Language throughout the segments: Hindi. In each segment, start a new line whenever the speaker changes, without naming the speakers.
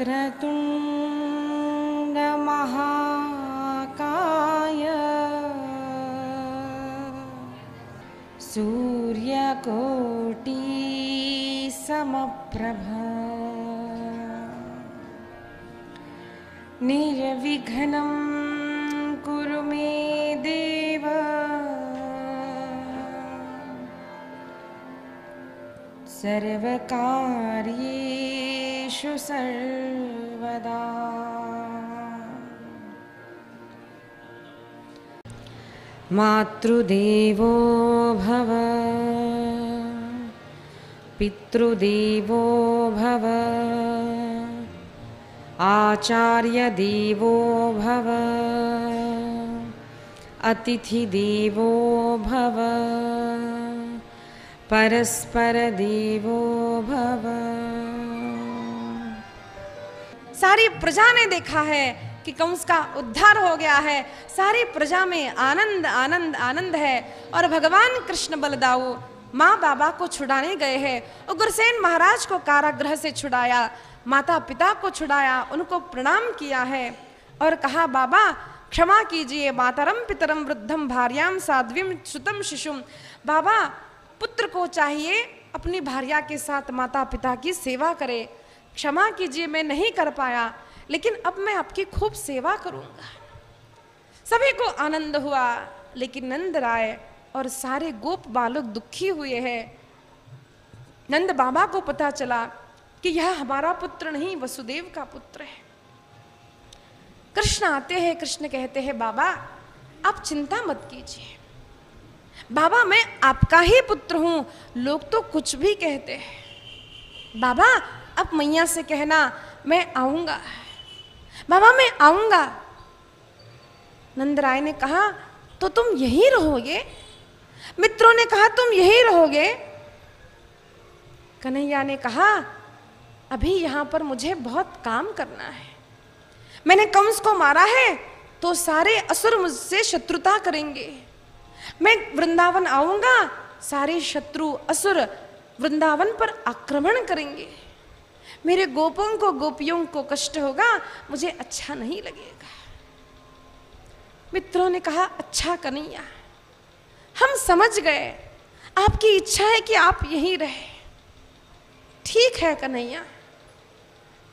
वक्रतुण्ड महाकाय सूर्यकोटि समप्रभ निर्विघ्नं कुरु मे देव सर्वकार्येषु सर्वदा। मातृदेवो भव पितृदेवो भव आचार्यदेवो भव अतिथिदेवो भव परस्पर देवो भव।
सारी प्रजा ने देखा है कि कंस का उद्धार हो गया है, सारी प्रजा में आनंद आनंद आनंद है। और भगवान कृष्ण बलदाऊ माँ बाबा को छुड़ाने गए हैं। उग्रसेन महाराज को कारागृह से छुड़ाया, माता पिता को छुड़ाया, उनको प्रणाम किया है और कहा बाबा क्षमा कीजिए, मातरम पितरम वृद्धम भार्याम साध्वीम सुतम शिशुम। बाबा पुत्र को चाहिए अपनी भार्या के साथ माता पिता की सेवा करे, क्षमा कीजिए मैं नहीं कर पाया, लेकिन अब मैं आपकी खूब सेवा करूंगा। सभी को आनंद हुआ, लेकिन नंद राय और सारे गोप बालक दुखी हुए हैं। नंद बाबा को पता चला कि यह हमारा पुत्र नहीं वसुदेव का पुत्र है। कृष्ण आते हैं, कृष्ण कहते हैं बाबा आप चिंता मत कीजिए, बाबा मैं आपका ही पुत्र हूं, लोग तो कुछ भी कहते हैं, बाबा अब मैया से कहना मैं आऊंगा, बाबा मैं आऊंगा। नंदराय ने कहा तो तुम यहीं रहोगे? मित्रों ने कहा तुम यहीं रहोगे? कन्हैया ने कहा अभी यहां पर मुझे बहुत काम करना है, मैंने कंस को मारा है तो सारे असुर मुझसे शत्रुता करेंगे, मैं वृंदावन आऊंगा सारे शत्रु असुर वृंदावन पर आक्रमण करेंगे, मेरे गोपों को गोपियों को कष्ट होगा, मुझे अच्छा नहीं लगेगा। मित्रों ने कहा अच्छा कन्हैया हम समझ गए, आपकी इच्छा है कि आप यहीं रहे, ठीक है कन्हैया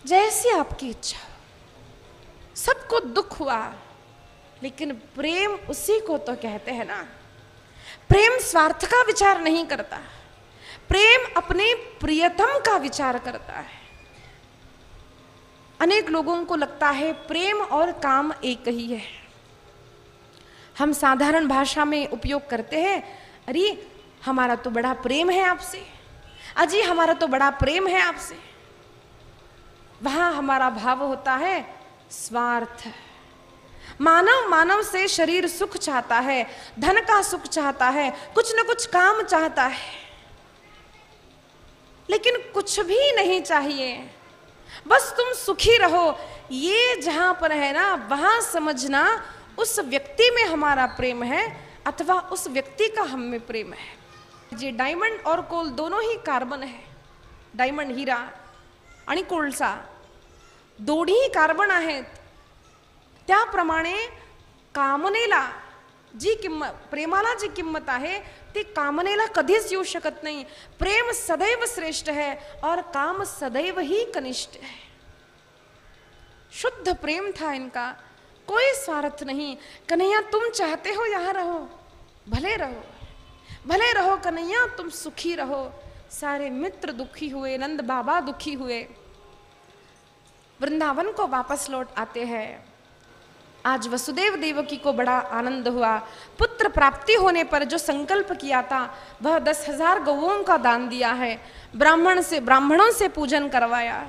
जैसी आपकी इच्छा। सबको दुख हुआ, लेकिन प्रेम उसी को तो कहते हैं ना, प्रेम स्वार्थ का विचार नहीं करता, प्रेम अपने प्रियतम का विचार करता है। अनेक लोगों को लगता है प्रेम और काम एक ही है। हम साधारण भाषा में उपयोग करते हैं, अरे हमारा तो बड़ा प्रेम है आपसे, अजी हमारा तो बड़ा प्रेम है आपसे। वहां हमारा भाव होता है स्वार्थ। मानव मानव से शरीर सुख चाहता है, धन का सुख चाहता है, कुछ न कुछ काम चाहता है, लेकिन कुछ भी नहीं चाहिए, बस तुम सुखी रहो। ये जहां पर है ना, वहां समझना उस व्यक्ति में हमारा प्रेम है अथवा उस व्यक्ति का हम में प्रेम है। जी डायमंड और कोल दोनों ही कार्बन है, डायमंड हीरा आणि कोळसा दोन्ही कार्बन आहेत। त्याप्रमाणे कामनेला जी किंमत, प्रेमाला जी किंमत आहे ती कामनेला कधीच येऊ शकत नाही। प्रेम सदैव श्रेष्ठ है और काम सदैव ही कनिष्ठ है। शुद्ध प्रेम था इनका, कोई स्वार्थ नहीं। कन्हैया तुम चाहते हो यहां रहो, भले रहो, भले रहो कन्हैया, तुम सुखी रहो। सारे मित्र दुखी हुए, नंद बाबा दुखी हुए, वृंदावन को वापस लौट आते हैं। आज वसुदेव देवकी को बड़ा आनंद हुआ, पुत्र प्राप्ति होने पर जो संकल्प किया था वह 10,000 गौओं का दान दिया है, ब्राह्मणों से पूजन करवाया।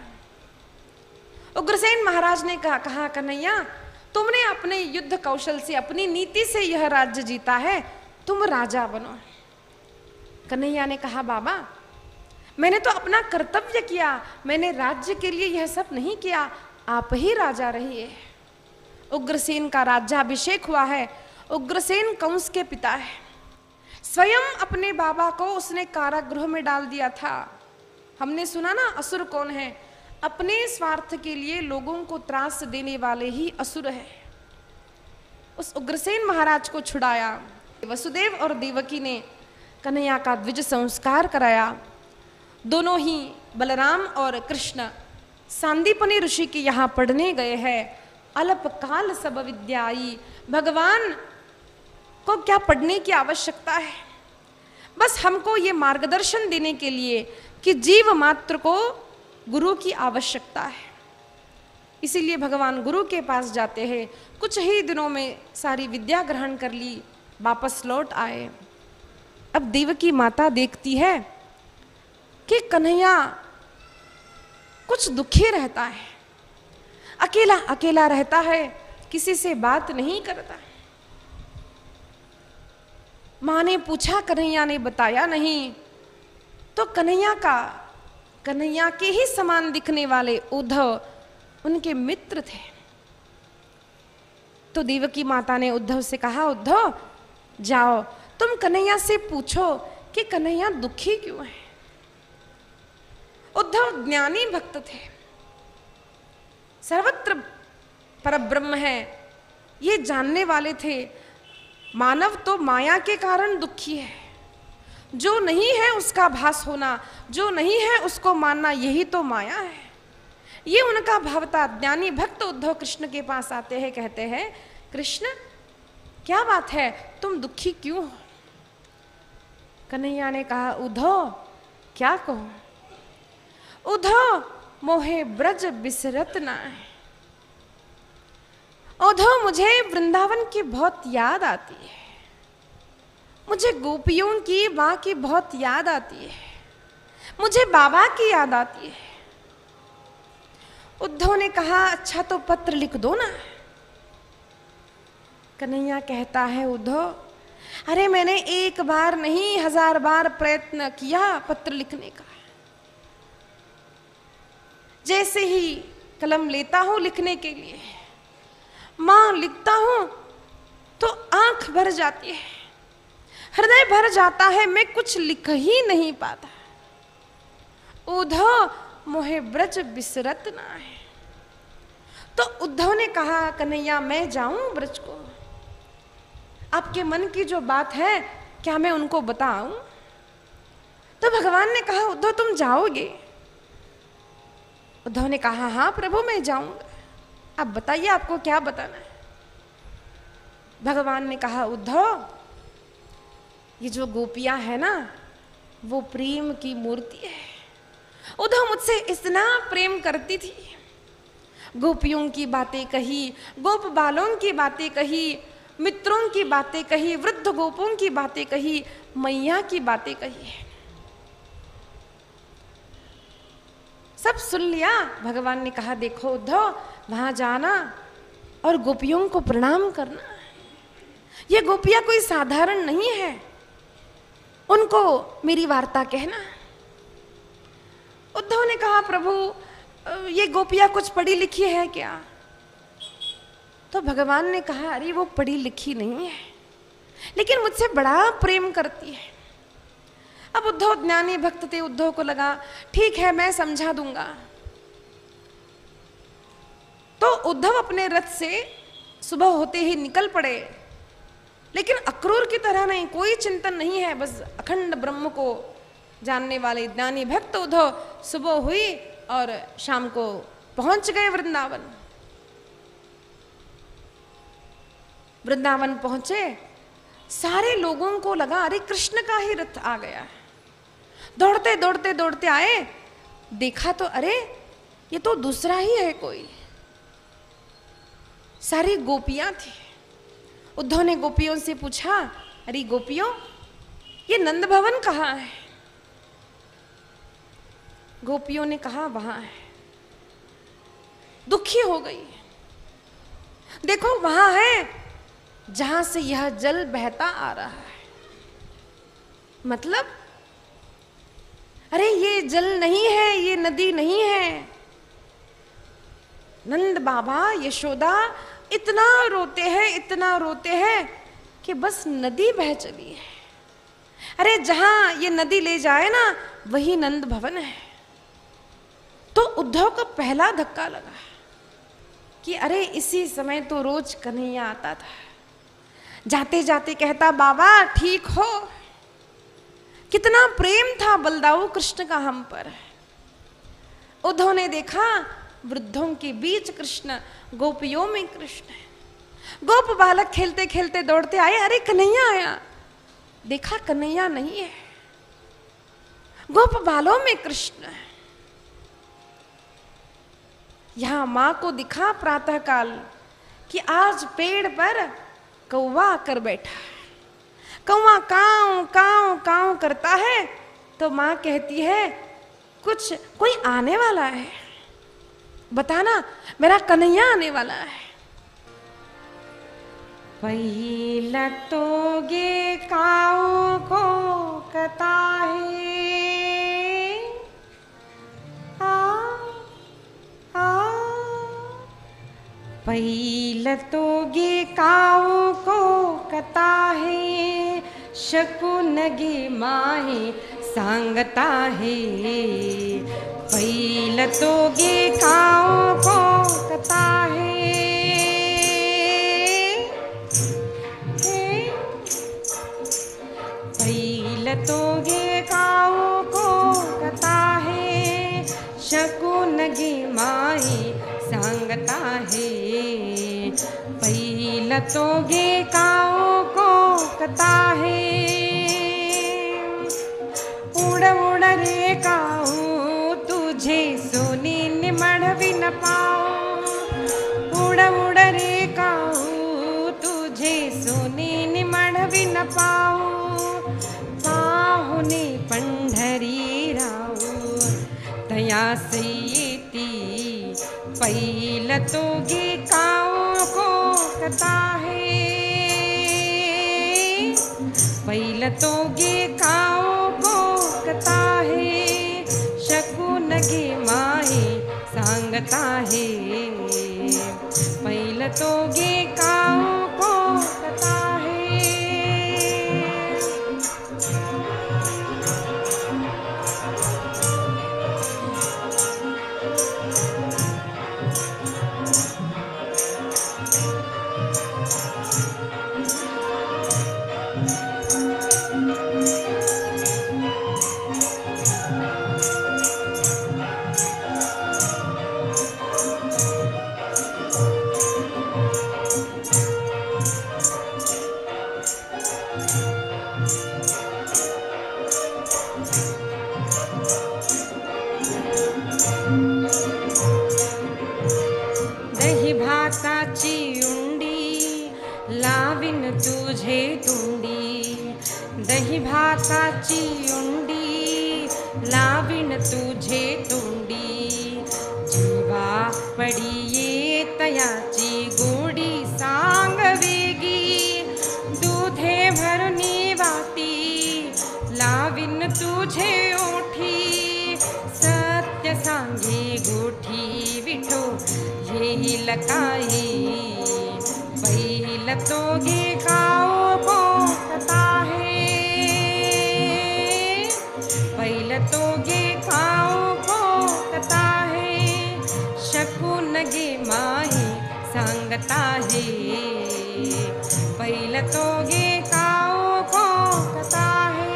उग्रसेन महाराज ने कहा कन्हैया तुमने अपने युद्ध कौशल से, अपनी नीति से यह राज्य जीता है, तुम राजा बनो। कन्हैया ने कहा बाबा मैंने तो अपना कर्तव्य किया, मैंने राज्य के लिए यह सब नहीं किया, आप ही राजा रहिए। उग्रसेन का राज्याभिषेक हुआ है। उग्रसेन कंस के पिता है, स्वयं अपने बाबा को उसने कारागृह में डाल दिया था। हमने सुना ना असुर कौन है, अपने स्वार्थ के लिए लोगों को त्रास देने वाले ही असुर है। उस उग्रसेन महाराज को छुड़ाया। वसुदेव और देवकी ने कन्हैया का द्विज संस्कार कराया। दोनों ही बलराम और कृष्ण सांदीपनि ऋषि के यहाँ पढ़ने गए हैं। अल्पकाल सब विद्याई, भगवान को क्या पढ़ने की आवश्यकता है, बस हमको ये मार्गदर्शन देने के लिए कि जीव मात्र को गुरु की आवश्यकता है। इसीलिए भगवान गुरु के पास जाते हैं। कुछ ही दिनों में सारी विद्या ग्रहण कर ली, वापस लौट आए। अब देवकी माता देखती है कि कन्हैया कुछ दुखी रहता है, अकेला अकेला रहता है, किसी से बात नहीं करता। माँ ने पूछा, कन्हैया ने बताया नहीं। तो कन्हैया के ही समान दिखने वाले उद्धव उनके मित्र थे। तो देवकी माता ने उद्धव से कहा, उद्धव जाओ तुम कन्हैया से पूछो कि कन्हैया दुखी क्यों है। उद्धव ज्ञानी भक्त थे, सर्वत्र परब्रह्म है ये जानने वाले थे। मानव तो माया के कारण दुखी है, जो नहीं है उसका भास होना, जो नहीं है उसको मानना, यही तो माया है। ये उनका भाव था। ज्ञानी भक्त उद्धव कृष्ण के पास आते हैं, कहते हैं, कृष्ण क्या बात है, तुम दुखी क्यों हो। कन्हैया ने कहा, उद्धव क्या कहूं, उद्धव मोहे ब्रज बिसरत ना है। उद्धव मुझे वृंदावन की बहुत याद आती है, मुझे गोपियों की माँ की बहुत याद आती है, मुझे बाबा की याद आती है। उद्धव ने कहा, अच्छा तो पत्र लिख दो ना। कन्हैया कहता है, उद्धव अरे मैंने एक बार नहीं 1000 बार प्रयत्न किया पत्र लिखने का। जैसे ही कलम लेता हूं लिखने के लिए, मां लिखता हूं तो आंख भर जाती है, हृदय भर जाता है, मैं कुछ लिख ही नहीं पाता। उद्धव मोहे ब्रज बिसरत ना है। तो उद्धव ने कहा, कन्हैया मैं जाऊं ब्रज को, आपके मन की जो बात है क्या मैं उनको बताऊं। तो भगवान ने कहा, उद्धव तुम जाओगे। उद्धव ने कहा, हाँ प्रभु मैं जाऊंगा, आप बताइए आपको क्या बताना है। भगवान ने कहा, उद्धव ये जो गोपियां है ना वो प्रेम की मूर्ति है। उद्धव मुझसे इतना प्रेम करती थी, गोपियों की बातें कही, गोप बालों की बातें कही, मित्रों की बातें कही, वृद्ध गोपों की बातें कही, मैया की बातें कही, सब सुन लिया। भगवान ने कहा, देखो उद्धव वहां जाना और गोपियों को प्रणाम करना। ये गोपियां कोई साधारण नहीं है, उनको मेरी वार्ता कहना। उद्धव ने कहा, प्रभु ये गोपियां कुछ पढ़ी लिखी है क्या। तो भगवान ने कहा, अरे वो पढ़ी लिखी नहीं है, लेकिन मुझसे बड़ा प्रेम करती है। अब उद्धव ज्ञानी भक्त थे, उद्धव को लगा ठीक है मैं समझा दूंगा। तो उद्धव अपने रथ से सुबह होते ही निकल पड़े, लेकिन अक्रूर की तरह नहीं, कोई चिंतन नहीं है, बस अखंड ब्रह्म को जानने वाले ज्ञानी भक्त उद्धव सुबह हुई और शाम को पहुंच गए वृंदावन। वृंदावन पहुंचे, सारे लोगों को लगा अरे कृष्ण का ही रथ आ गया है। दौड़ते दौड़ते दौड़ते आए, देखा तो अरे ये तो दूसरा ही है कोई। सारी गोपियां थी। उद्धव ने गोपियों से पूछा, अरे गोपियों ये नंद भवन कहाँ है। गोपियों ने कहा वहां है। दुखी हो गई, देखो वहां है जहां से यह जल बहता आ रहा है। मतलब अरे ये जल नहीं है, ये नदी नहीं है। नंद बाबा यशोदा इतना रोते हैं, इतना रोते हैं कि बस नदी बह चली है। अरे जहां ये नदी ले जाए ना वही नंद भवन है। तो उद्धव का पहला धक्का लगा कि अरे इसी समय तो रोज कन्हैया आता था, जाते जाते कहता बाबा ठीक हो। कितना प्रेम था बलदाऊ कृष्ण का हम पर। उद्धव ने देखा वृद्धों के बीच कृष्ण, गोपियों में कृष्ण है। गोप बालक खेलते खेलते दौड़ते आए, अरे कन्हैया आया। देखा कन्हैया नहीं है, गोप बालों में कृष्ण है। यहां मां को दिखा प्रातः काल कि आज पेड़ पर कौवा आकर बैठा है। कौवा काऊ काऊ काऊ करता है तो मां कहती है कुछ कोई आने वाला है, बताना मेरा कन्हैया आने वाला है।
पहिला तो गे काऊ को कता है, पहिला तो गे काऊ को कता है, शकुन गे माहे सांगता है। पहिला तो गे काऊ को कता है, पहिला तो गे काऊ को कता है, शकुन गे माहे सांगता है। पहिला तो गे काऊ को कता है, उड़ उड़ रे काऊ तुझे सोने निमड़ भी न पाऊं। उड़ उड़ रे काऊ तुझे सोने निमड़ भी न पाऊं। पाहुने पंढरी राऊ तया से येती, पहिला तो गे काऊ को कता है, पहिला तो गे काऊ को कता है, शकुन गे माहे सांगता है। पहिला तो गे काऊ को कता है। दही भाताची उंडी लावीन तुझे तोंडी, दही भाताची उंडी लावीन तुझे तोंडी। जीवा पडिये तयाची गोडी सांग वेगी, दुधे भरणी वाटी लावीन तुझे ओठी। सत्य सांगे गोठी विठो येईल काही, पहिला तो गे काऊ को कता है, पहिला तो गे काऊ को कता है, शकुन गे माहे सांगता है। पहिला तो गे काऊ को कता है।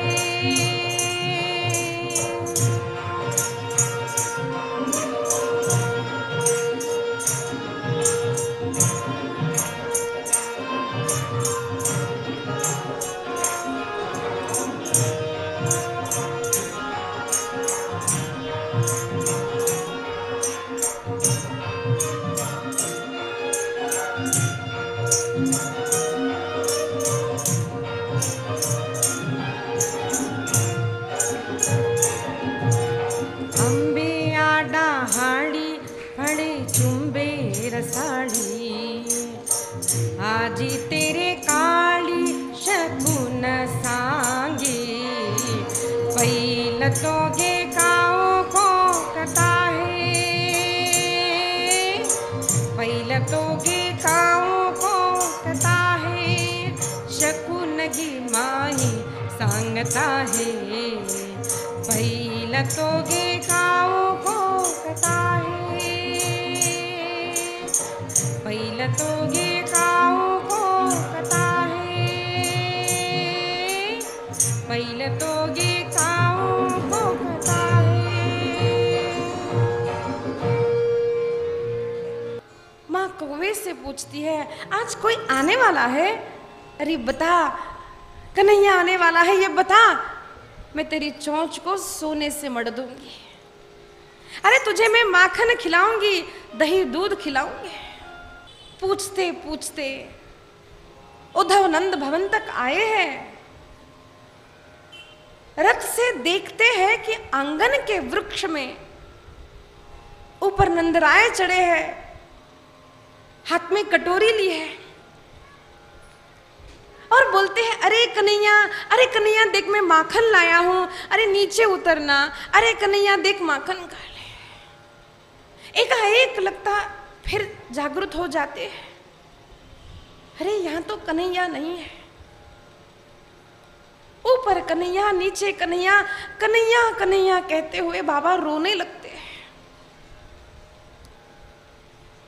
रसाड़ी आजी तेरे काली शकुन सांगे, पहिला तो गे काऊ को कता है, पहिला तो गे काऊ को कता है, शकुन गे माही सांगता है, पहिला तो गे काऊ को कता तोगे खाओ को कता है, पहले तोगे खाओ को कता है।
माँ कौवे से पूछती है, आज कोई आने वाला है? अरे बता, कन्हैया आने वाला है, ये बता, मैं तेरी चोंच को सोने से मढ़ दूंगी। अरे तुझे मैं माखन खिलाऊंगी, दही दूध खिलाऊंगी। पूछते पूछते उद्धव नंद भवन तक आए हैं। रथ से देखते हैं कि आंगन के वृक्ष में ऊपर नंदराय चढ़े हैं, हाथ में कटोरी ली है और बोलते हैं, अरे कन्हैया देख मैं माखन लाया हूं, अरे नीचे उतरना, अरे कन्हैया देख माखन खा ले। एकाएक लगता फिर जागृत हो जाते हैं, अरे यहां तो कन्हैया नहीं है। ऊपर कन्हैया, नीचे कन्हैया, कन्हैया कन्हैया कहते हुए बाबा रोने लगते हैं।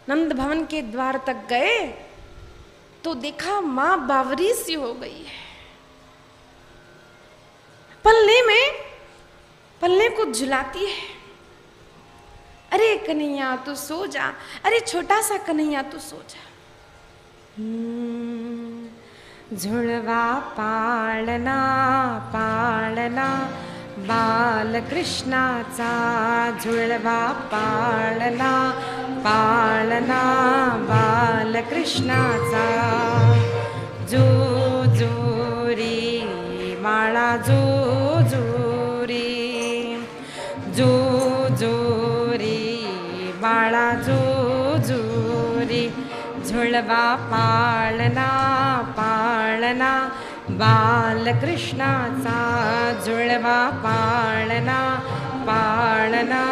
नंद भवन के द्वार तक गए तो देखा मां बावरी सी हो गई है। पल्ले को झुलाती है, अरे कन्हैया तू सो जा, अरे छोटा सा कन्हैया तू सो जा।
झुलवा पाळणा पाळणा बालकृष्णाचा, झुलवा पाळणा पाळणा बालकृष्णाचा। जो जो रे बाळा जो जो रे, जो जो रे बाळा जो जो रे। झुलवा पाळणा पाळणा बालकृष्णाचा, झुलवा पाळणा पाळणा।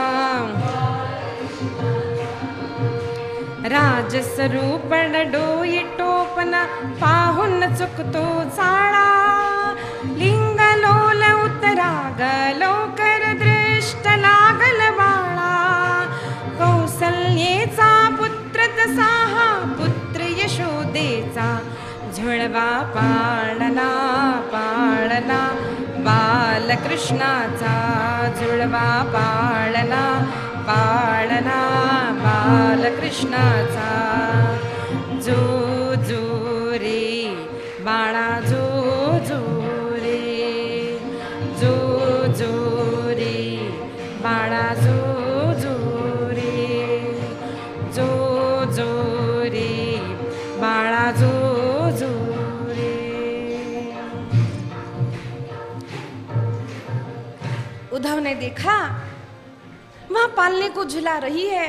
राजस्वरूपण डोई टोपना पाहुन चुकतो चाळा, लिंग लोल उतरागलो कर दृष्ट लागल बाळा। कौसल्येचा पुत्र तसा हा पुत्र यशोदेचा, झुलवा पाळणा पाळणा बालकृष्णाचा, झुलवा पाळणा पाळणा बालकृष्णाचा। जो जो रे बाळा जो जो रे, जो जो रे बाळा जो जो रे, जो जो रे बाळा जो जो रे।
उद्धव ने देखा मां पालने को झुला रही है,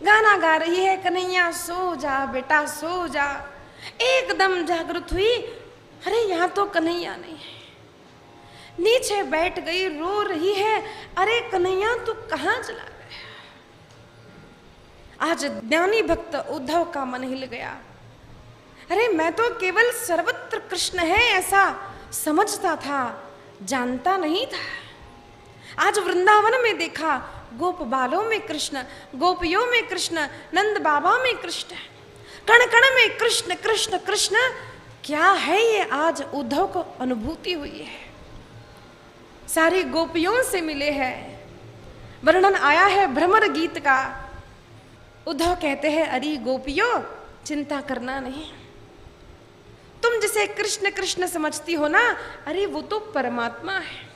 गाना गा रही है, कन्हैया सो जा बेटा सो जा। एकदम जागृत हुई, अरे यहाँ तो कन्हैया नहीं है। नीचे बैठ गई, रो रही है, अरे कन्हैया तू कहाँ चला गया। आज ज्ञानी भक्त उद्धव का मन हिल गया, अरे मैं तो केवल सर्वत्र कृष्ण है ऐसा समझता था, जानता नहीं था। आज वृंदावन में देखा, गोप बालों में कृष्ण, गोपियों में कृष्ण, नंद बाबा में कृष्ण, कण कण में कृष्ण कृष्ण कृष्ण। क्या है ये आज उद्धव को अनुभूति हुई है। सारी गोपियों से मिले हैं, वर्णन आया है भ्रमर गीत का। उद्धव कहते हैं, अरे गोपियों चिंता करना नहीं, तुम जिसे कृष्ण कृष्ण समझती हो ना, अरे वो तो परमात्मा है,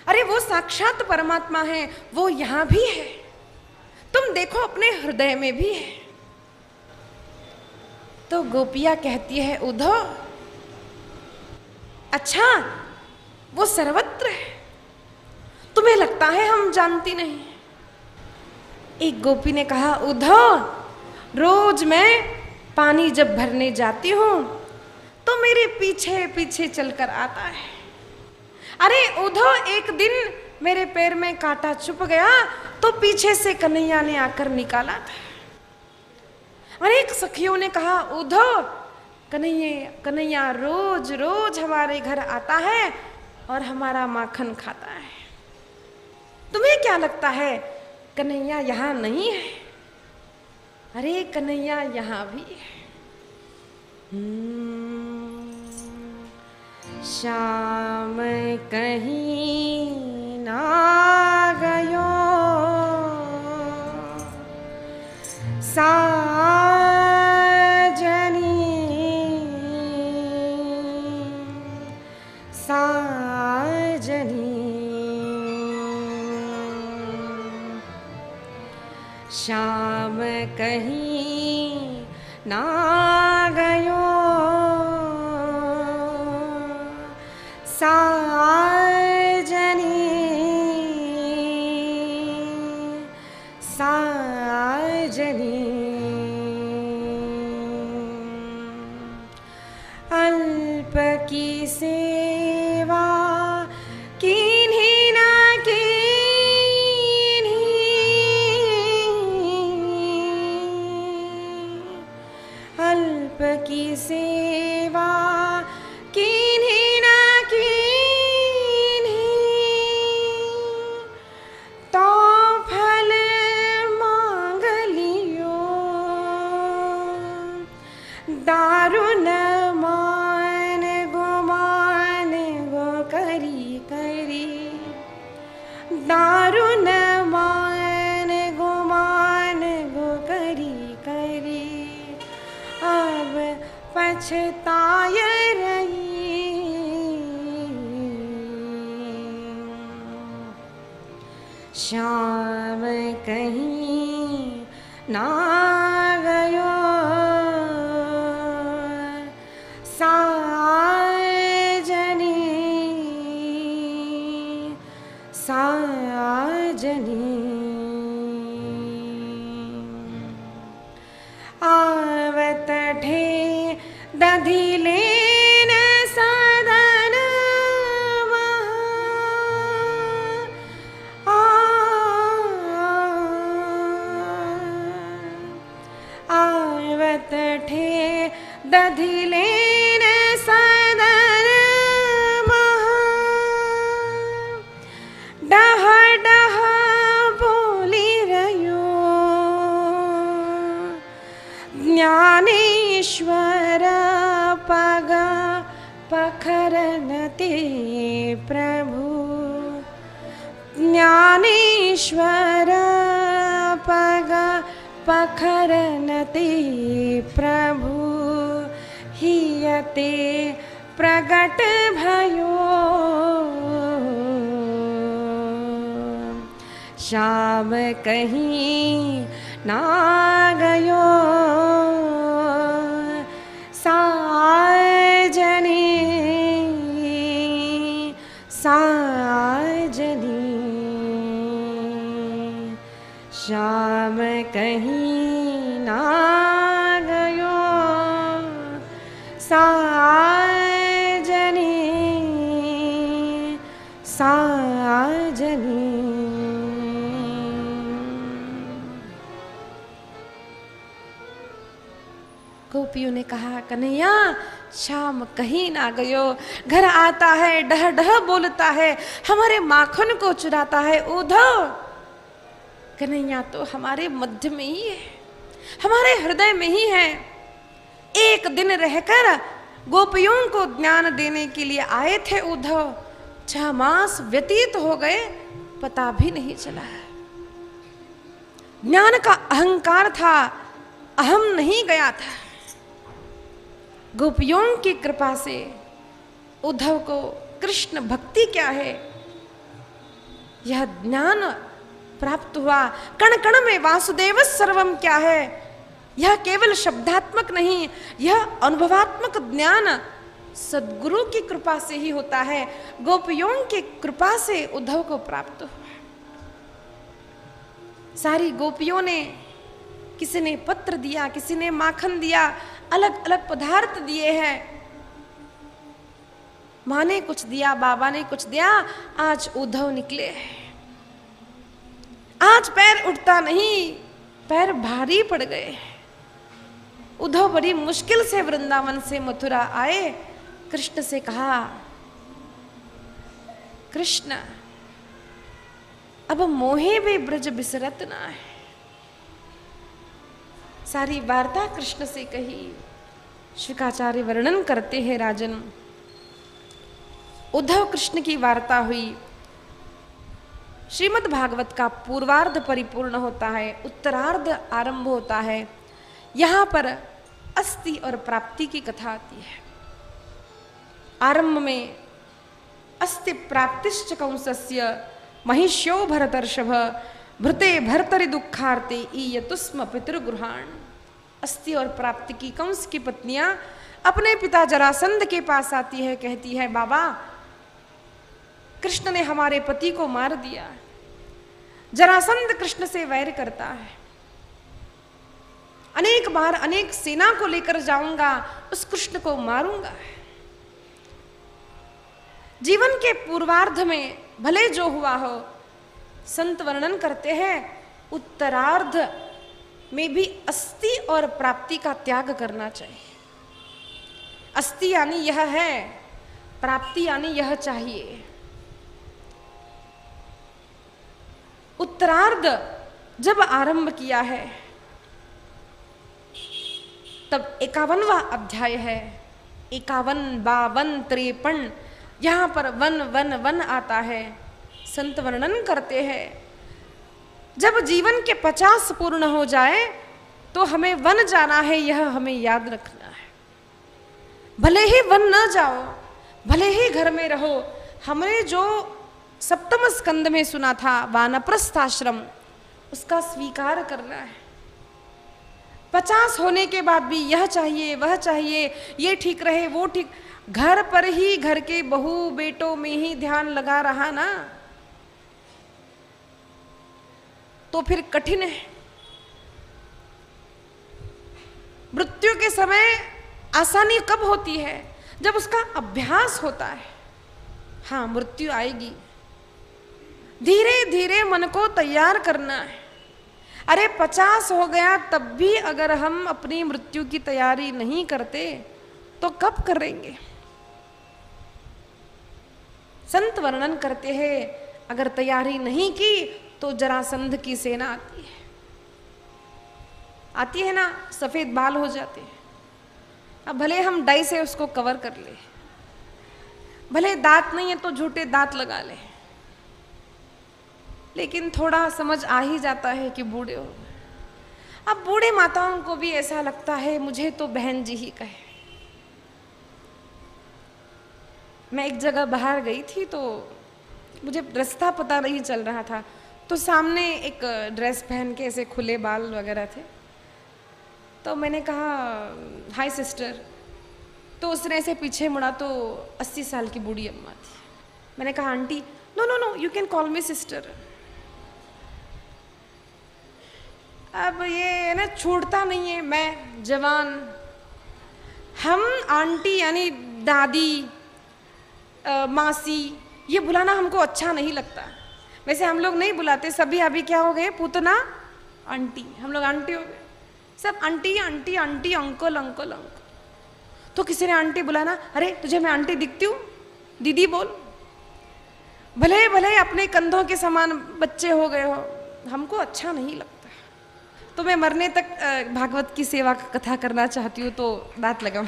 अरे वो साक्षात परमात्मा है, वो यहां भी है, तुम देखो अपने हृदय में भी है। तो गोपिया कहती है, उद्धव अच्छा वो सर्वत्र है, तुम्हें लगता है हम जानती नहीं। एक गोपी ने कहा, उद्धव रोज मैं पानी जब भरने जाती हूं तो मेरे पीछे पीछे चलकर आता है। अरे उद्धव एक दिन मेरे पैर में कांटा चुभ गया तो पीछे से कन्हैया ने आकर निकाला था। अनेक सखियों ने कहा, उद्धव कन्हैया रोज रोज हमारे घर आता है और हमारा माखन खाता है, तुम्हें क्या लगता है कन्हैया यहाँ नहीं है? अरे कन्हैया यहाँ भी। श्याम कहीं ना गयो साजनी साजनी, श्याम कहीं ना गयो साजनी साजनी। अल्प की सेवा कीन्ही ना कीन्ही, अल्प की सेवा कीन्ही ना कीन्ही, तो फल मांग लियो दारुण मान गो करी करी, दारुण मान गो करी करी, अब पछताय रही। श्याम कहीं ना गयो साजनी साजनी। आवत ठे दधिलेन सदन आवत ठे दधिलेन सदन डह डह बोली रयो ज्ञानेश्वर पग पखरनते प्रभु, ज्ञानेश्वर पग पखरनते प्रभु, हियते प्रगट भयो श्याम कहीं ना गयो साजनी साजनी। श्याम कहीं ना गयो साजनी साजनी। गोपियों ने कहा कन्हैया श्याम कहीं ना गयो, घर आता है डह डह बोलता है, हमारे माखन को चुराता है उद्धव। कन्हैया तो हमारे मध्य में ही है, हमारे हृदय में ही है। एक दिन रहकर गोपियों को ज्ञान देने के लिए आए थे उद्धव, 6 मास व्यतीत हो गए, पता भी नहीं चला। ज्ञान का अहंकार था, अहम नहीं गया था। गोपियों की कृपा से उद्धव को कृष्ण भक्ति क्या है यह ज्ञान प्राप्त हुआ। कण कण में वासुदेव सर्वम क्या है यह केवल शब्दात्मक नहीं, यह अनुभवात्मक ज्ञान सद्गुरु की कृपा से ही होता है। गोपियों की कृपा से उद्धव को प्राप्त हुआ। सारी गोपियों ने, किसी ने पत्र दिया, किसी ने माखन दिया, अलग अलग पदार्थ दिए हैं। माँ ने कुछ दिया, बाबा ने कुछ दिया। आज उद्धव निकले, आज पैर उठता नहीं, पैर भारी पड़ गए। उद्धव बड़ी मुश्किल से वृंदावन से मथुरा आए। कृष्ण से कहा, कृष्ण अब मोहे भी ब्रज बिसरत ना है। सारी वार्ता कृष्ण से कही। शुकाचार्य वर्णन करते हैं राजन, उद्धव कृष्ण की वार्ता हुई। श्रीमद् भागवत का पूर्वार्ध परिपूर्ण होता है, उत्तरार्ध आरंभ होता है। यहाँ पर अस्ति और प्राप्ति की कथा आती है। आरंभ में अस्ति प्राप्तिश्च कंसस्य महिष्यो भरतर्षभ भृते भर्तरि दुखार्ते ईयतुस्म पितृगृहाण। अस्ति और प्राप्ति की कंस की पत्नियां अपने पिता जरासंध के पास आती है, कहती है बाबा कृष्ण ने हमारे पति को मार दिया। जरासंध कृष्ण से वैर करता है, अनेक बार अनेक सेना को लेकर जाऊंगा, उस कृष्ण को मारूंगा। जीवन के पूर्वार्ध में भले जो हुआ हो, संत वर्णन करते हैं उत्तरार्ध में भी अस्ति और प्राप्ति का त्याग करना चाहिए। अस्ति यानी यह है, प्राप्ति यानी यह चाहिए। उत्तरार्ध जब आरंभ किया है तब 51वां अध्याय है। 51, 52, 53, यहाँ पर वन वन वन आता है। संत वर्णन करते हैं जब जीवन के 50 पूर्ण हो जाए तो हमें वन जाना है, यह हमें याद रखना है। भले ही वन न जाओ, भले ही घर में रहो, हमने जो सप्तम स्कंद में सुना था वानप्रस्थाश्रम, उसका स्वीकार करना है। 50 होने के बाद भी यह चाहिए वह चाहिए, ये ठीक रहे वो ठीक, घर पर ही घर के बहू बेटों में ही ध्यान लगा रहा ना तो फिर कठिन है। मृत्यु के समय आसानी कब होती है? जब उसका अभ्यास होता है। हाँ, मृत्यु आएगी, धीरे धीरे मन को तैयार करना है। अरे 50 हो गया तब भी अगर हम अपनी मृत्यु की तैयारी नहीं करते तो कब करेंगे? संत वर्णन करते हैं अगर तैयारी नहीं की तो जरासंध की सेना आती है ना, सफेद बाल हो जाते हैं। अब भले हम डाई से उसको कवर कर ले, भले दांत नहीं है तो झूठे दांत लगा ले, लेकिन थोड़ा समझ आ ही जाता है कि बूढ़े हो गए। अब बूढ़े माताओं को भी ऐसा लगता है मुझे तो बहन जी ही कहे। मैं एक जगह बाहर गई थी तो मुझे रास्ता पता नहीं चल रहा था, तो सामने एक ड्रेस पहन के ऐसे खुले बाल वगैरह थे, तो मैंने कहा हाय सिस्टर, तो उसने ऐसे पीछे मुड़ा तो 80 साल की बूढ़ी अम्मा थी। मैंने कहा aunty, no no no, you can call me sister. अब ये ना छूटता नहीं है, मैं जवान, हम आंटी यानी दादी, मासी, ये बुलाना हमको अच्छा नहीं लगता। वैसे हम लोग नहीं बुलाते, सभी अभी क्या हो गए, पूतना आंटी, हम लोग आंटी हो गए, सब aunty aunty aunty, uncle uncle uncle. तो किसी ने आंटी बुलाना, अरे तुझे मैं आंटी दिखती हूँ, दीदी बोल। भले भले अपने कंधों के समान बच्चे हो गए हो, हमको अच्छा नहीं लगता। तो मैं मरने तक भागवत की सेवा का कथा करना चाहती हूँ, तो दांत लगाऊं।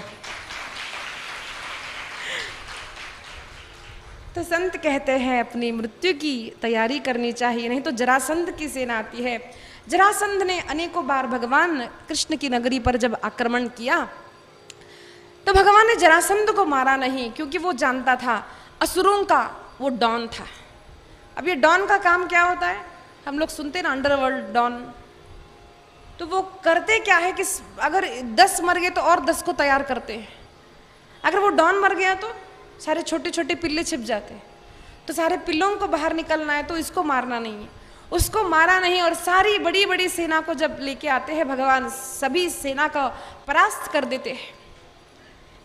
तो संत कहते हैं अपनी मृत्यु की तैयारी करनी चाहिए, नहीं तो जरासंध की सेना आती है। जरासंध ने अनेकों बार भगवान कृष्ण की नगरी पर जब आक्रमण किया तो भगवान ने जरासंध को मारा नहीं, क्योंकि वो जानता था असुरों का वो डॉन था। अब ये डॉन का काम क्या होता है, हम लोग सुनते ना अंडरवर्ल्ड डॉन, तो वो करते क्या है कि अगर 10 मर गए तो और 10 को तैयार करते हैं। अगर वो डॉन मर गया तो सारे छोटे छोटे पिल्ले छिप जाते, तो सारे पिल्लों को बाहर निकलना है, तो इसको मारना नहीं है, उसको मारा नहीं। और सारी बड़ी बड़ी सेना को जब लेके आते हैं भगवान, सभी सेना का परास्त कर देते हैं।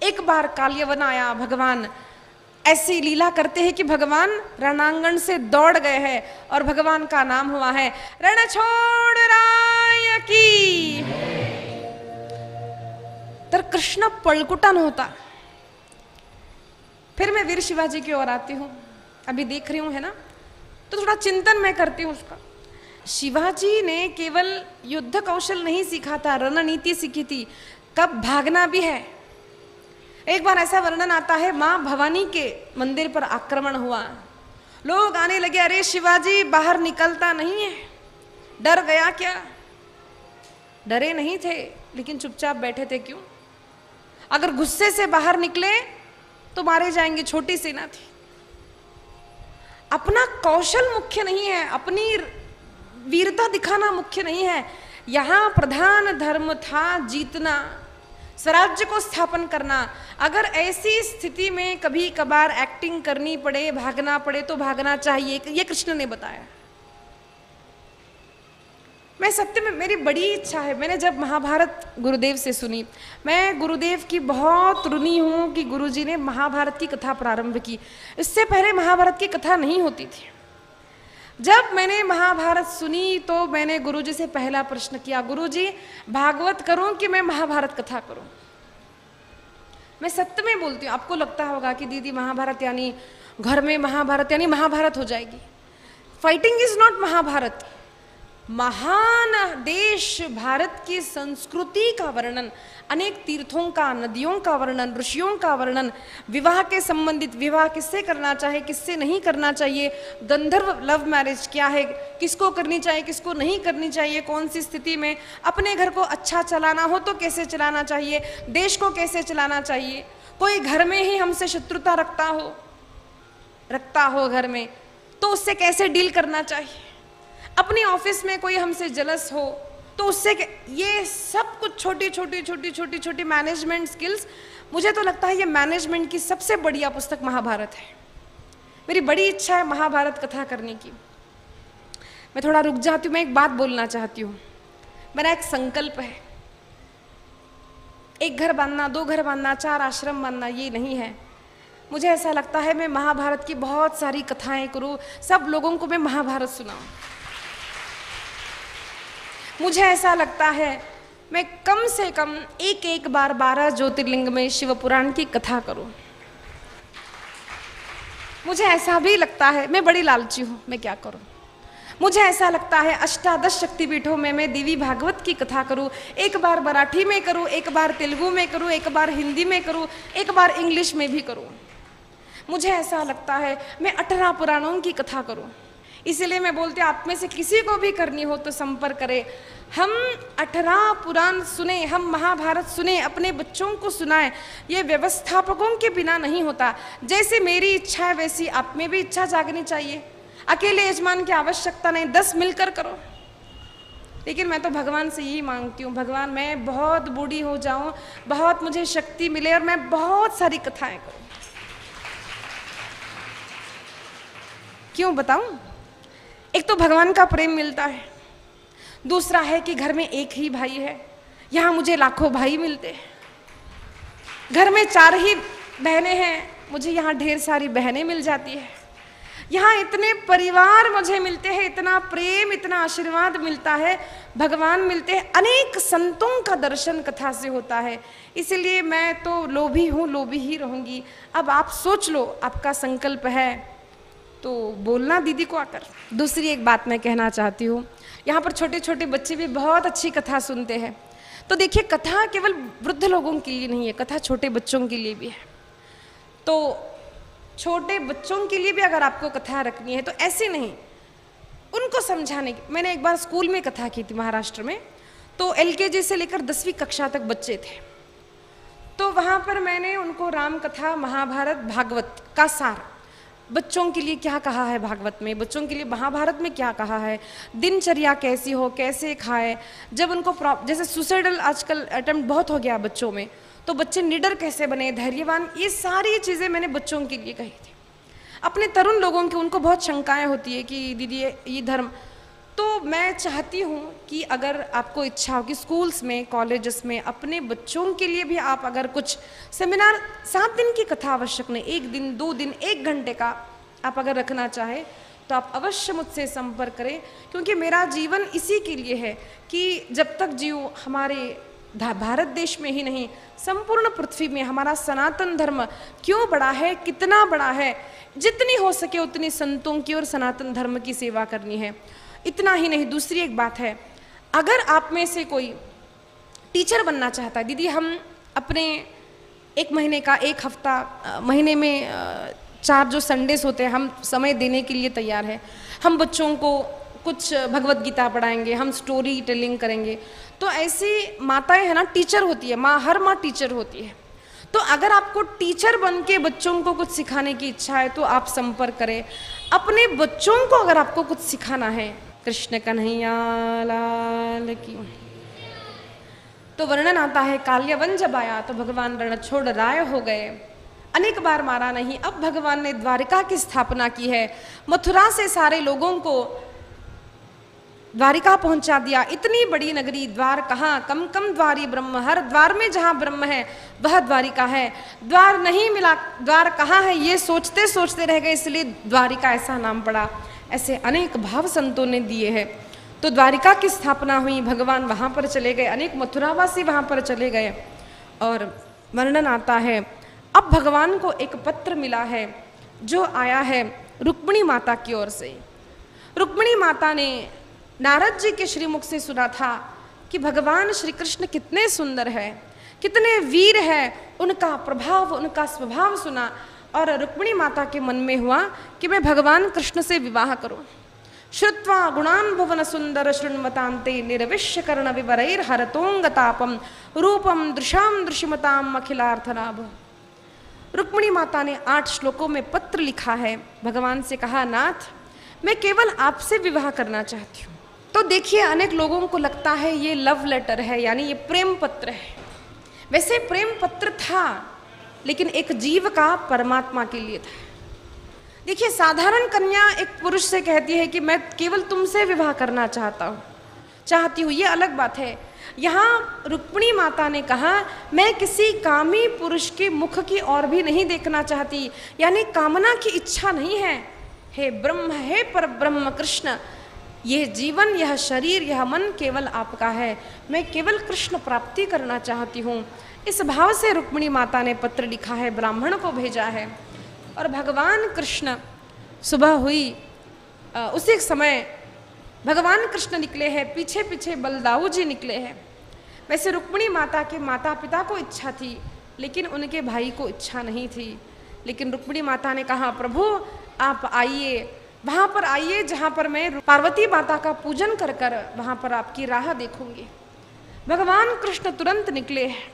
एक बार काल्यवन आया, भगवान ऐसी लीला करते हैं कि भगवान रणांगण से दौड़ गए हैं और भगवान का नाम हुआ है रणछोड़ राय की। तर कृष्ण पळकुटन होता। फिर मैं वीर शिवाजी की ओर आती हूँ, अभी देख रही हूँ है ना, तो थोड़ा चिंतन मैं करती हूँ उसका। शिवाजी ने केवल युद्ध कौशल नहीं सीखा था, रणनीति सीखी थी, कब भागना भी है। एक बार ऐसा वर्णन आता है, माँ भवानी के मंदिर पर आक्रमण हुआ, लोग आने लगे, अरे शिवाजी बाहर निकलता नहीं है, डर गया क्या? डरे नहीं थे, लेकिन चुपचाप बैठे थे। क्यों? अगर गुस्से से बाहर निकले तो मारे जाएंगे, छोटी सेना थी। अपना कौशल मुख्य नहीं है, अपनी वीरता दिखाना मुख्य नहीं है। यहां प्रधान धर्म था जीतना, स्वराज्य को स्थापन करना। अगर ऐसी स्थिति में कभी कभार एक्टिंग करनी पड़े, भागना पड़े तो भागना चाहिए, ये कृष्ण ने बताया। मैं सत्य में मेरी बड़ी इच्छा है, मैंने जब महाभारत गुरुदेव से सुनी, मैं गुरुदेव की बहुत ऋणी हूँ कि गुरुजी ने महाभारत की कथा प्रारंभ की। इससे पहले महाभारत की कथा नहीं होती थी। जब मैंने महाभारत सुनी तो मैंने गुरुजी से पहला प्रश्न किया, गुरुजी भागवत करूं कि मैं महाभारत कथा करूं? मैं सत्य में बोलती हूँ, आपको लगता होगा कि दीदी महाभारत यानी घर में महाभारत यानी महाभारत हो जाएगी। Fighting is not Mahabharat. महान देश भारत की संस्कृति का वर्णन, अनेक तीर्थों का, नदियों का वर्णन, ऋषियों का वर्णन, विवाह के संबंधित, विवाह किससे करना चाहिए, किससे नहीं करना चाहिए, गंधर्व लव मैरिज क्या है, किसको करनी चाहिए, किसको नहीं करनी चाहिए, कौन सी स्थिति में, अपने घर को अच्छा चलाना हो तो कैसे चलाना चाहिए, देश को कैसे चलाना चाहिए, कोई घर में ही हमसे शत्रुता रखता हो घर में तो उससे कैसे डील करना चाहिए, अपनी ऑफिस में कोई हमसे जलस हो तो उससे, ये सब कुछ छोटी छोटी मैनेजमेंट स्किल्स। मुझे तो लगता है ये मैनेजमेंट की सबसे बढ़िया पुस्तक महाभारत है। मेरी बड़ी इच्छा है महाभारत कथा करने की। मैं थोड़ा रुक जाती हूँ, मैं एक बात बोलना चाहती हूँ। मेरा एक संकल्प है, एक घर बांधना, 2 घर बांधना, 4 आश्रम बांधना, ये नहीं है। मुझे ऐसा लगता है मैं महाभारत की बहुत सारी कथाएं करूँ, सब लोगों को मैं महाभारत सुनाऊँ। मुझे ऐसा लगता है मैं कम से कम एक बार 12 ज्योतिर्लिंग में शिव पुराण की कथा करूं। मुझे ऐसा भी लगता है, मैं बड़ी लालची हूं, मैं क्या करूं। मुझे ऐसा लगता है 18 शक्तिपीठों में मैं देवी भागवत की कथा करूं, एक बार मराठी में करूं, एक बार तेलुगु में करूं, एक बार हिंदी में करूं, एक बार इंग्लिश में भी करूं। मुझे ऐसा लगता है मैं 18 पुराणों की कथा करूं। इसीलिए मैं बोलती हूँ, आप में से किसी को भी करनी हो तो संपर्क करें। हम 18 पुराण सुने, हम महाभारत सुने, अपने बच्चों को सुनाएं। ये व्यवस्थापकों के बिना नहीं होता। जैसे मेरी इच्छा है वैसी आप में भी इच्छा जागनी चाहिए। अकेले यजमान की आवश्यकता नहीं, 10 मिलकर करो। लेकिन मैं तो भगवान से यही मांगती हूँ, भगवान मैं बहुत बूढ़ी हो जाऊँ, बहुत मुझे शक्ति मिले और मैं बहुत सारी कथाएं करूँ। क्यों बताऊं? एक तो भगवान का प्रेम मिलता है, दूसरा है कि घर में एक ही भाई है, यहाँ मुझे लाखों भाई मिलते हैं। घर में 4 ही बहनें हैं, मुझे यहाँ ढेर सारी बहनें मिल जाती है। यहाँ इतने परिवार मुझे मिलते हैं, इतना प्रेम, इतना आशीर्वाद मिलता है, भगवान मिलते हैं। अनेक संतों का दर्शन कथा से होता है। इसलिए मैं तो लोभी हूँ, लोभी ही रहूँगी। अब आप सोच लो, आपका संकल्प है तो बोलना दीदी को आकर। दूसरी एक बात मैं कहना चाहती हूँ, यहाँ पर छोटे छोटे बच्चे भी बहुत अच्छी कथा सुनते हैं। तो देखिए, कथा केवल वृद्ध लोगों के लिए नहीं है, कथा छोटे बच्चों के लिए भी है। तो छोटे बच्चों के लिए भी अगर आपको कथा रखनी है तो ऐसे नहीं, उनको समझाने की। मैंने एक बार स्कूल में कथा की थी महाराष्ट्र में, तो LKG से लेकर 10वीं कक्षा तक बच्चे थे। तो वहाँ पर मैंने उनको राम कथा, महाभारत, भागवत का सार, बच्चों के लिए क्या कहा है भागवत में, बच्चों के लिए महाभारत में क्या कहा है, दिनचर्या कैसी हो, कैसे खाए, जब उनको जैसे सुसाइडल आजकल अटेम्प्ट बहुत हो गया बच्चों में, तो बच्चे निडर कैसे बने, धैर्यवान, ये सारी चीज़ें मैंने बच्चों के लिए कही थी। अपने तरुण लोगों के, उनको बहुत शंकाएं होती है कि दीदी ये धर्म, तो मैं चाहती हूँ कि अगर आपको इच्छा हो कि स्कूल्स में, कॉलेजेस में अपने बच्चों के लिए भी आप अगर कुछ सेमिनार, 7 दिन की कथा आवश्यक नहीं, 1 दिन, 2 दिन, 1 घंटे का आप अगर रखना चाहे तो आप अवश्य मुझसे संपर्क करें। क्योंकि मेरा जीवन इसी के लिए है कि जब तक जीऊँ, हमारे भारत देश में ही नहीं, संपूर्ण पृथ्वी में हमारा सनातन धर्म क्यों बड़ा है, कितना बड़ा है। जितनी हो सके उतनी संतों की और सनातन धर्म की सेवा करनी है। इतना ही नहीं, दूसरी एक बात है, अगर आप में से कोई टीचर बनना चाहता है, दीदी हम अपने एक महीने का, एक हफ्ता, महीने में 4 जो संडेस होते हैं, हम समय देने के लिए तैयार है। हम बच्चों को कुछ भगवत गीता पढ़ाएंगे, हम स्टोरी टेलिंग करेंगे। तो ऐसी माताएं है ना, टीचर होती है माँ, हर माँ टीचर होती है। तो अगर आपको टीचर बन के बच्चों को कुछ सिखाने की इच्छा है तो आप संपर्क करें। अपने बच्चों को अगर आपको कुछ सिखाना है, कृष्ण कन्हैया लाल की। तो वर्णन आता है, काल्यवन जब आया तो भगवान रण छोड़ राय हो गए। अनेक बार मारा नहीं। अब भगवान ने द्वारिका की स्थापना की है, मथुरा से सारे लोगों को द्वारिका पहुंचा दिया। इतनी बड़ी नगरी, द्वार कहाँ, कम कम द्वारी ब्रह्म, हर द्वार में जहाँ ब्रह्म है वह द्वारिका है। द्वार नहीं मिला, द्वार कहाँ है ये सोचते सोचते रह गए, इसलिए द्वारिका ऐसा नाम पड़ा। ऐसे अनेक भाव संतों ने दिए हैं। तो द्वारिका की स्थापना हुई, भगवान वहाँ पर चले गए, अनेक मथुरावासी वहाँ पर चले गए। और वर्णन आता है, अब भगवान को एक पत्र मिला है जो आया है रुक्मिणी माता की ओर से। रुक्मिणी माता ने नारद जी के श्रीमुख से सुना था कि भगवान श्री कृष्ण कितने सुंदर है, कितने वीर है, उनका प्रभाव, उनका स्वभाव सुना। और रुक्मिणी माता के मन में हुआ कि मैं भगवान कृष्ण से विवाह करूं। श्रुत्वा गुणान भुवन सुंदर शृण्वतांते निर्विश्य कर्ण विवरैर हरतोंगतापम रूपम दृशाम दृश्यमताम अखिलार्थनाभ। रुक्मिणी माता ने 8 श्लोकों में पत्र लिखा है। भगवान से कहा, नाथ मैं केवल आपसे विवाह करना चाहती हूँ। तो देखिए, अनेक लोगों को लगता है ये लव लेटर है, यानी ये प्रेम पत्र है। वैसे प्रेम पत्र था, लेकिन एक जीव का परमात्मा के लिए था। देखिए, साधारण कन्या एक पुरुष से कहती है कि मैं केवल तुमसे विवाह करना चाहती हूँ, ये अलग बात है। यहाँ रुक्मिणी माता ने कहा, मैं किसी कामी पुरुष के मुख की ओर भी नहीं देखना चाहती, यानी कामना की इच्छा नहीं है। हे ब्रह्म, हे पर ब्रह्म कृष्ण, यह जीवन, यह शरीर, यह मन केवल आपका है, मैं केवल कृष्ण प्राप्ति करना चाहती हूँ। इस भाव से रुक्मिणी माता ने पत्र लिखा है, ब्राह्मण को भेजा है। और भगवान कृष्ण सुबह हुई, उसी समय भगवान कृष्ण निकले हैं, पीछे पीछे बलदाऊ जी निकले हैं। वैसे रुक्मिणी माता के माता पिता को इच्छा थी, लेकिन उनके भाई को इच्छा नहीं थी। लेकिन रुक्मिणी माता ने कहा, प्रभु आप आइए, वहाँ पर आइए जहाँ पर मैं पार्वती माता का पूजन कर कर वहाँ पर आपकी राह देखूंगी। भगवान कृष्ण तुरंत निकले हैं।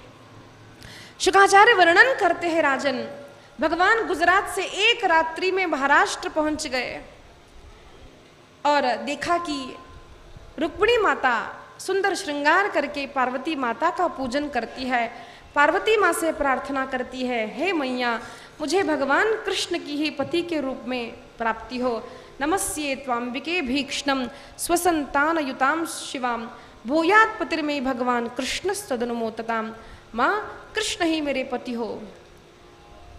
शुकाचार्य वर्णन करते हैं, राजन भगवान गुजरात से एक रात्रि में महाराष्ट्र पहुंच गए और देखा कि रुक्मिणी माता सुंदर श्रृंगार करके पार्वती माता का पूजन करती है। पार्वती माँ से प्रार्थना करती है, हे मैया मुझे भगवान कृष्ण की ही पति के रूप में प्राप्ति हो। नमस्ये त्वाम्बिके भीक्ष्णम स्वसंतान युताम शिवाम भूयात पतिर्मे भगवान कृष्ण सदनुमोतताम। माँ कृष्ण ही मेरे पति हो।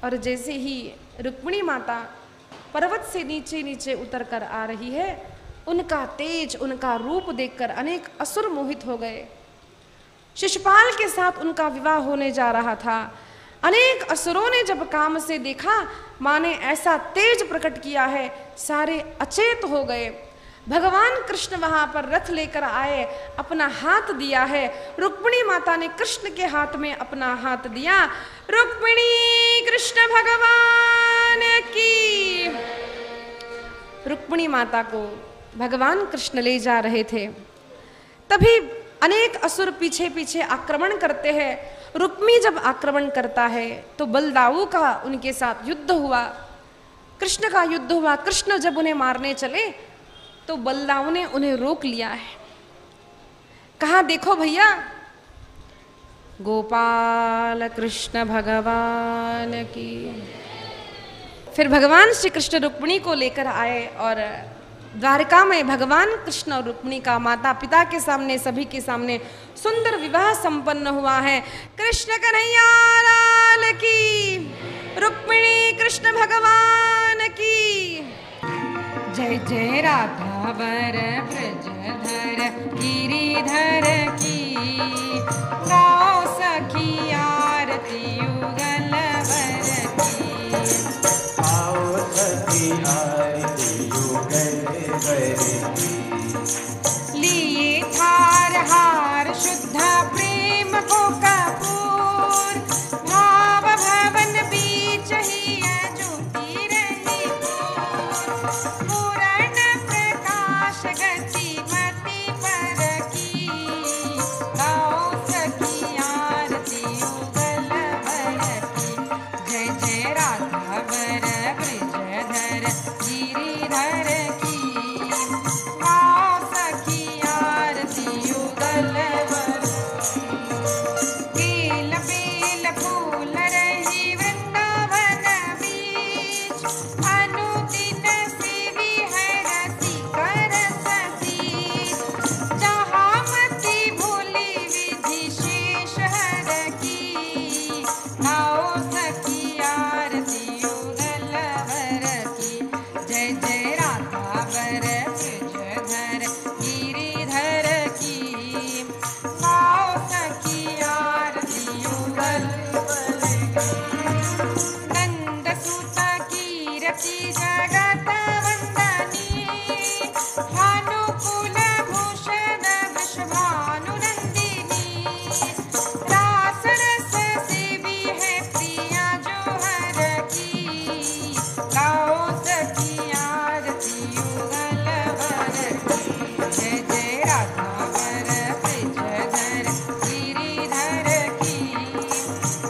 और जैसे ही रुक्मिणी माता पर्वत से नीचे नीचे उतर कर आ रही है, उनका तेज, उनका रूप देखकर अनेक असुर मोहित हो गए। शिशुपाल के साथ उनका विवाह होने जा रहा था। अनेक असुरों ने जब काम से देखा, माँ ने ऐसा तेज प्रकट किया है, सारे अचेत हो गए। भगवान कृष्ण वहां पर रथ लेकर आए, अपना हाथ दिया है। रुक्मिणी माता ने कृष्ण के हाथ में अपना हाथ दिया। रुक्मिणी कृष्ण भगवान की। रुक्मिणी माता को भगवान कृष्ण ले जा रहे थे, तभी अनेक असुर पीछे पीछे आक्रमण करते हैं। रुक्मी जब आक्रमण करता है तो बलदाऊ का उनके साथ युद्ध हुआ, कृष्ण का युद्ध हुआ। कृष्ण जब उन्हें मारने चले तो बलदाऊ ने उन्हें रोक लिया है। कहा, देखो भैया, गोपाल कृष्ण भगवान की। फिर भगवान श्री कृष्ण रुक्मिणी को लेकर आए और द्वारका में भगवान कृष्ण और रुक्मिणी का माता पिता के सामने, सभी के सामने सुंदर विवाह संपन्न हुआ है। कृष्ण कन्हैया लाल की, रुक्मिणी कृष्ण भगवान की। जय जय राधा वर ब्रजधर गिरिधर की, गाओ सखी आरती युगल वर की।
आओ सखी आरती युगल वर की।
लिए थार हार शुद्ध प्रेम को कपूर, भाव भवन बीच ही ज्योति रही पूर्ण प्रकाश गति मति पर की, गाओ सखी आरती युगल वर की। जय जय राधा वर ब्रजधर गिरिधर की, गाओ सखी आरती युगल वर की। केल बेल फूल रही वृंदावन बीच, अनुदिन सेवी है रसिक रस बीच, जहाँ मति भूली विधि शेष हर की, गाओ सखी आरती युगल वर की। जय जय राधा वर ब्रजधर गिरिधर की, गाओ सखी आरती युगल वर की। नंद सुत कीरति जगत वंदनी, भानुकुल भूषण वृषभानु नंदिनी, रास रस सेवी है प्रिया जो हर की, गाओ सखी आरती युगल वर की। जय जय राधा वर ब्रजधर गिरिधर की,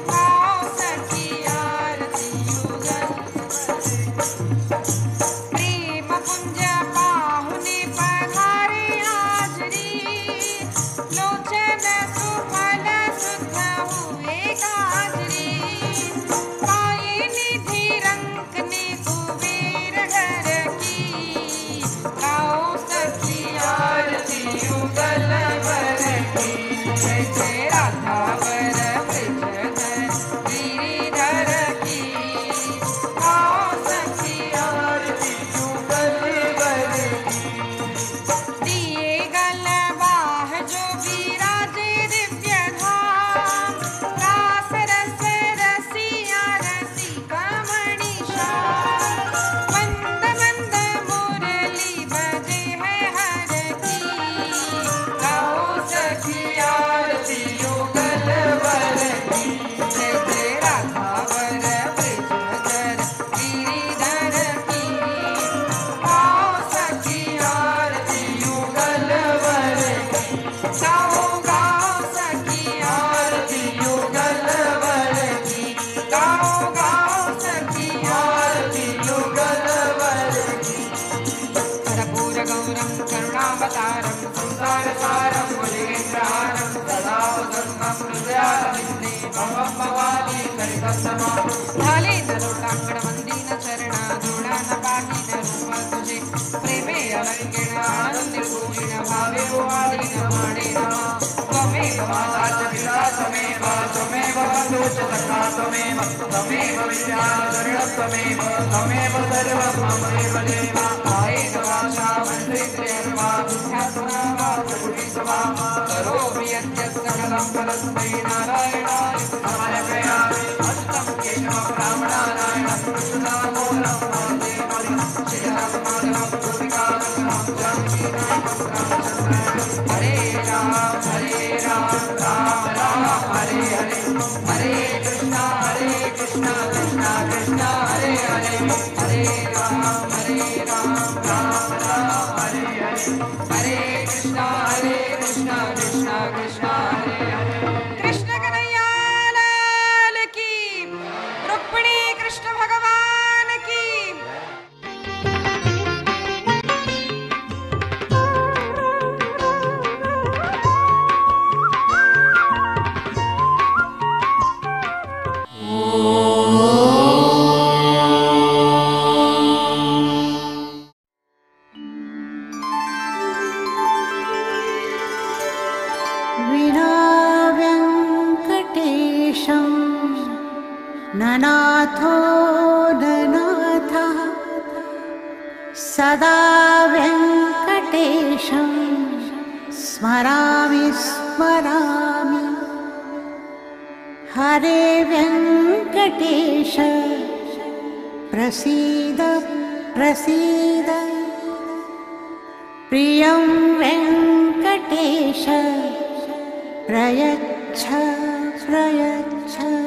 गाओ सखी आरती युगल वर की। प्रेम पुंज पाहुने पधारे हाजरी, लोचन सुफल सुध हुए गाजरी, पाए निधि रंक ने कुबेर घर की, गाओ सखी आरती युगल वर की। जय जय राधा वर ब्रजधर गिरिधर की, गाओ सखी आरती युगल वर की। दिए गलवाह जो विराजे दिव्य धाम, रास रस रसिया रसिका मणि श्याम, मंद मंद मुरली बजे है हर की, गाओ सखी आरती युगल वर की। जय जय राधा वर ब्रजधर गिरिधर की, गाओ सखी आरती युगल वर की। गाओ गाओ सखी आरती युगल वर की, गाओ गाओ सखी आरती युगल वर की। कर्पूर गौरम करुणावतारम संसार सारम मुनीन्द्रहारम सदा वसन्तं हृदयारविन्दे भवं भवानी करितस्तमं। झाले न लोटांगण वंदीन चरणा, धूळा न पाही न रूप तुझे, प्रेमे अलंकिण आनंद पूजिण भावे ओवाळीन माणे नमः। त्वमेव माता च पिता त्वमेव, त्वमेव बन्धु च सखा त्वमेव, त्वमेव विद्या शरणं त्वमेव, त्वमेव सर्वं ममैव देव। कायेन वाचा मनसेन्द्रियर्वा बुद्ध्यात्मना वा प्रकृति स्वभावा, करोमि यद्यत् सकलं परस्मै नारायणाय समर्पयामि। अच्युतं केशवं रामनारायणं कृष्णदामोदरं वन्दे हरिं, श्रीराम माधवं गोपिकावल्लभं जानकीनाथं रामचन्द्रं। हरे राम राम राम हरे हरे, हरे कृष्णा कृष्णा कृष्णा हरे हरे, हरे राम राम राम हरे हरे, हरे कृष्णा कृष्णा कृष्णा हरे हरे। कृष्ण कन्हैया लाल की, रुक्मिणी कृष्ण भगवान की।
विना वेङ्कटेशं ननाथो ननाथः सदा वेङ्कटेशं स्मरामि स्मरामि। हरे वेङ्कटेश प्रसीद प्रसीद। प्रियं वेङ्कटेश प्रयच्छ प्रयच्छ।